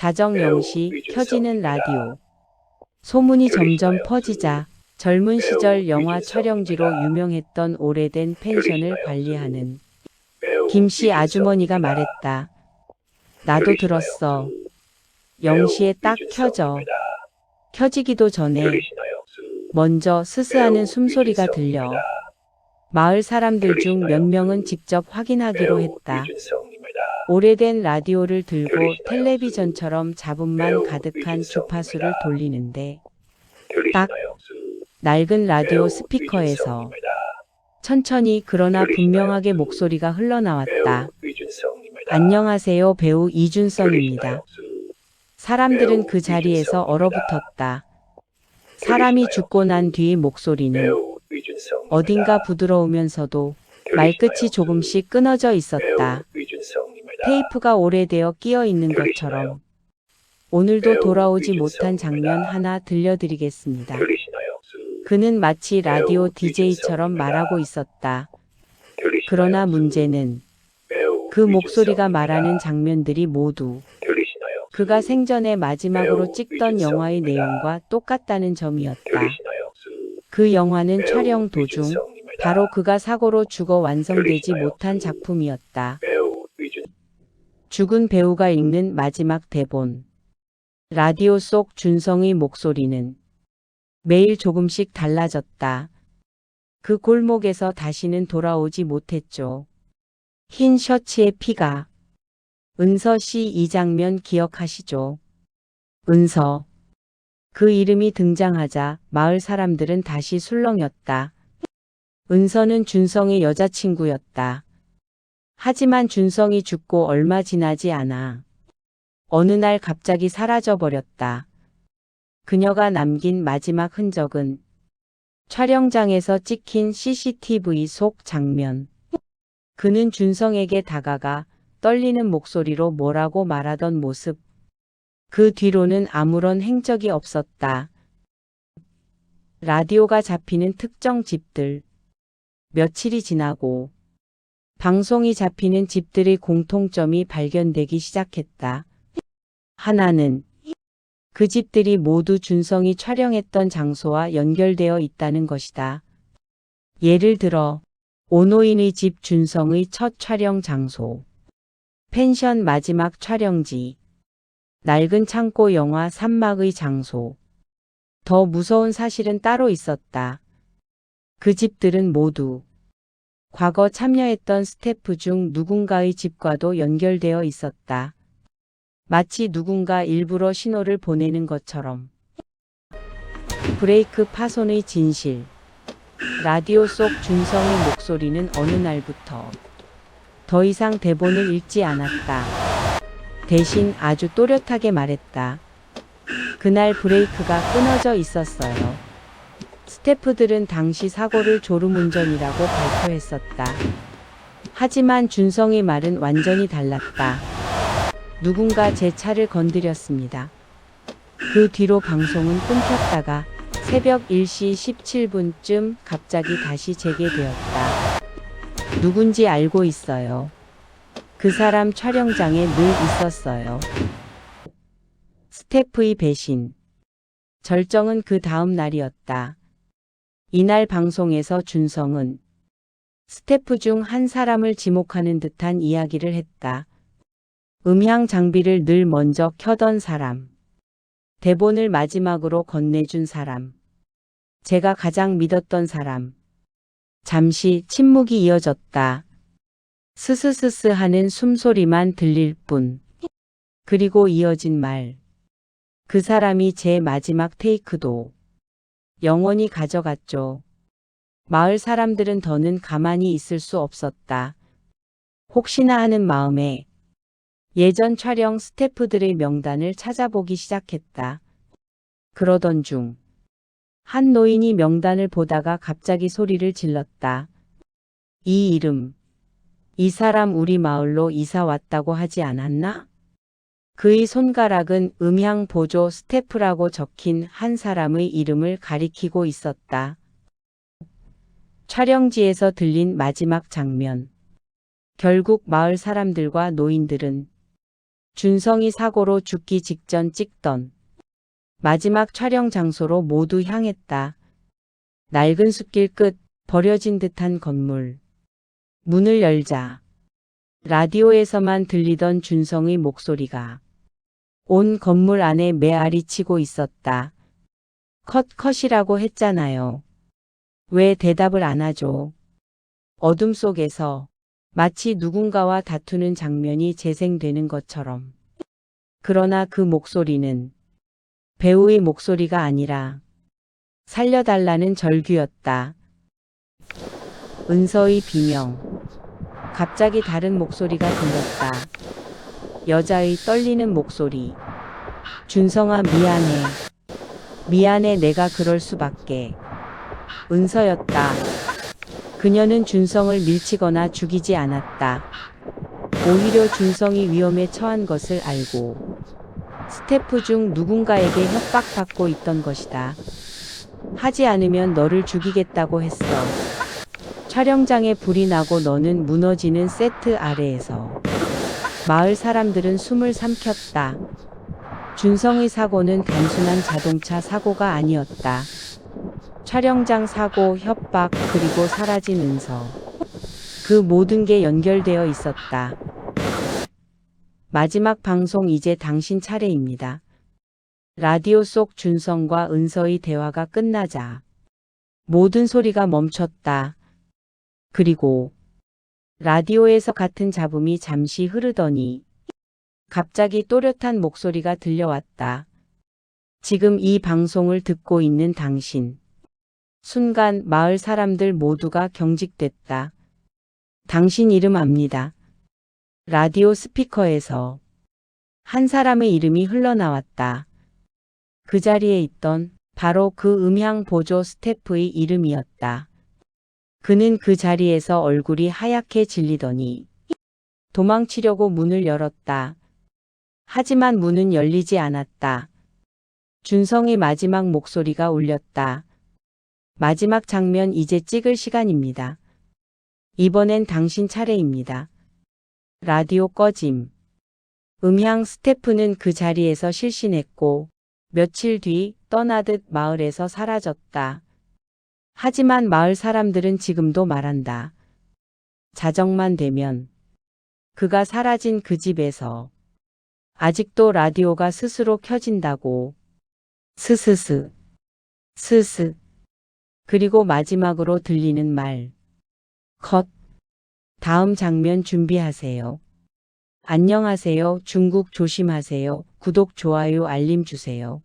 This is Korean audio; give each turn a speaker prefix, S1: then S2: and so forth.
S1: 자정 0시 켜지는 라디오. 소문이 점점 퍼지자 젊은 시절 영화 촬영지로 유명했던 오래된 펜션을 관리하는 김씨 아주머니가 말했다. 나도 들었어. 0시에 딱 켜져. 켜지기도 전에 먼저 스스하는 숨소리가 들려. 마을 사람들 중 몇 명은 직접 확인하기로 했다. 오래된 라디오를 들고 텔레비전처럼 잡음만 가득한 주파수를 돌리는데 딱 낡은 라디오 스피커에서 천천히 그러나 분명하게 목소리가 흘러나왔다. 안녕하세요, 배우 이준성입니다. 사람들은 그 자리에서 얼어붙었다. 사람이 죽고 난 뒤 목소리는 어딘가 부드러우면서도 말끝이 조금씩 끊어져 있었다. 테이프가 오래되어 끼어 있는 것처럼. 오늘도 돌아오지 못한 장면 하나 들려드리겠습니다. 그는 마치 라디오 DJ처럼 말하고 있었다. 그러나 문제는 그 목소리가 말하는 장면들이 모두 그가 생전에 마지막으로 찍던 영화의 내용과 똑같다는 점이었다. 그 영화는 촬영 도중 바로 그가 사고로 죽어 완성되지 못한 작품이었다. 죽은 배우가 읽는 마지막 대본. 라디오 속 준성의 목소리는 매일 조금씩 달라졌다. 그 골목에서 다시는 돌아오지 못했죠. 흰 셔츠에 피가. 은서 씨, 이 장면 기억하시죠? 은서. 그 이름이 등장하자 마을 사람들은 다시 술렁였다. 은서는 준성의 여자친구였다. 하지만 준성이 죽고 얼마 지나지 않아 어느 날 갑자기 사라져버렸다. 그녀가 남긴 마지막 흔적은 촬영장에서 찍힌 CCTV 속 장면. 그는 준성에게 다가가 떨리는 목소리로 뭐라고 말하던 모습. 그 뒤로는 아무런 행적이 없었다. 라디오가 잡히는 특정 집들. 며칠이 지나고 방송이 잡히는 집들의 공통점이 발견되기 시작했다. 하나는 그 집들이 모두 준성이 촬영했던 장소와 연결되어 있다는 것이다. 예를 들어 오노인의 집 준성의 첫 촬영 장소, 펜션 마지막 촬영지, 낡은 창고 영화 산막의 장소. 더 무서운 사실은 따로 있었다. 그 집들은 모두 과거 참여했던 스태프 중 누군가의 집과도 연결되어 있었다. 마치 누군가 일부러 신호를 보내는 것처럼. 브레이크 파손의 진실. 라디오 속 준성의 목소리는 어느 날부터 더 이상 대본을 읽지 않았다. 대신 아주 또렷하게 말했다. 그날 브레이크가 끊어져 있었어요. 스태프들은 당시 사고를 졸음운전이라고 발표했었다. 하지만 준성의 말은 완전히 달랐다. 누군가 제 차를 건드렸습니다. 그 뒤로 방송은 끊겼다가 새벽 1시 17분쯤 갑자기 다시 재개되었다. 누군지 알고 있어요. 그 사람 촬영장에 늘 있었어요. 스태프의 배신. 절정은 그 다음 날이었다. 이날 방송에서 준성은 스태프 중 한 사람을 지목하는 듯한 이야기를 했다. 음향 장비를 늘 먼저 켜던 사람. 대본을 마지막으로 건네준 사람. 제가 가장 믿었던 사람. 잠시 침묵이 이어졌다. 스스스스 하는 숨소리만 들릴 뿐. 그리고 이어진 말. 그 사람이 제 마지막 테이크도 영원히 가져갔죠. 마을 사람들은 더는 가만히 있을 수 없었다. 혹시나 하는 마음에 예전 촬영 스태프들의 명단을 찾아보기 시작했다. 그러던 중 한 노인이 명단을 보다가 갑자기 소리를 질렀다. 이 이름. 이 사람 우리 마을로 이사 왔다고 하지 않았나? 그의 손가락은 음향 보조 스태프라고 적힌 한 사람의 이름을 가리키고 있었다. 촬영지에서 들린 마지막 장면. 결국 마을 사람들과 노인들은 준성이 사고로 죽기 직전 찍던 마지막 촬영 장소로 모두 향했다. 낡은 숲길 끝, 버려진 듯한 건물. 문을 열자 라디오에서만 들리던 준성의 목소리가 온 건물 안에 메아리 치고 있었다. 컷이라고 했잖아요. 왜 대답을 안 하죠? 어둠 속에서 마치 누군가와 다투는 장면이 재생되는 것처럼. 그러나 그 목소리는 배우의 목소리가 아니라 살려달라는 절규였다. 은서의 비명. 갑자기 다른 목소리가 들렸다. 여자의 떨리는 목소리. 준성아, 미안해. 미안해, 내가 그럴 수밖에. 은서였다. 그녀는 준성을 밀치거나 죽이지 않았다. 오히려 준성이 위험에 처한 것을 알고 스태프 중 누군가에게 협박받고 있던 것이다. 하지 않으면 너를 죽이겠다고 했어. 촬영장에 불이 나고 너는 무너지는 세트 아래에서. 마을 사람들은 숨을 삼켰다. 준성의 사고는 단순한 자동차 사고가 아니었다. 촬영장 사고, 협박, 그리고 사라진 은서. 그 모든 게 연결되어 있었다. 마지막 방송 이제 당신 차례입니다. 라디오 속 준성과 은서의 대화가 끝나자 모든 소리가 멈췄다. 그리고 라디오에서 같은 잡음이 잠시 흐르더니 갑자기 또렷한 목소리가 들려왔다. 지금 이 방송을 듣고 있는 당신. 순간 마을 사람들 모두가 경직됐다. 당신 이름 압니다. 라디오 스피커에서 한 사람의 이름이 흘러나왔다. 그 자리에 있던 바로 그 음향 보조 스태프의 이름이었다. 그는 그 자리에서 얼굴이 하얗게 질리더니 도망치려고 문을 열었다. 하지만 문은 열리지 않았다. 준성의 마지막 목소리가 울렸다. 마지막 장면 이제 찍을 시간입니다. 이번엔 당신 차례입니다. 라디오 꺼짐. 음향 스태프는 그 자리에서 실신했고 며칠 뒤 떠나듯 마을에서 사라졌다. 하지만 마을 사람들은 지금도 말한다. 자정만 되면 그가 사라진 그 집에서 아직도 라디오가 스스로 켜진다고. 스스스. 스스. 그리고 마지막으로 들리는 말. 컷. 다음 장면 준비하세요. 안녕하세요. 중국 조심하세요. 구독, 좋아요, 알림 주세요.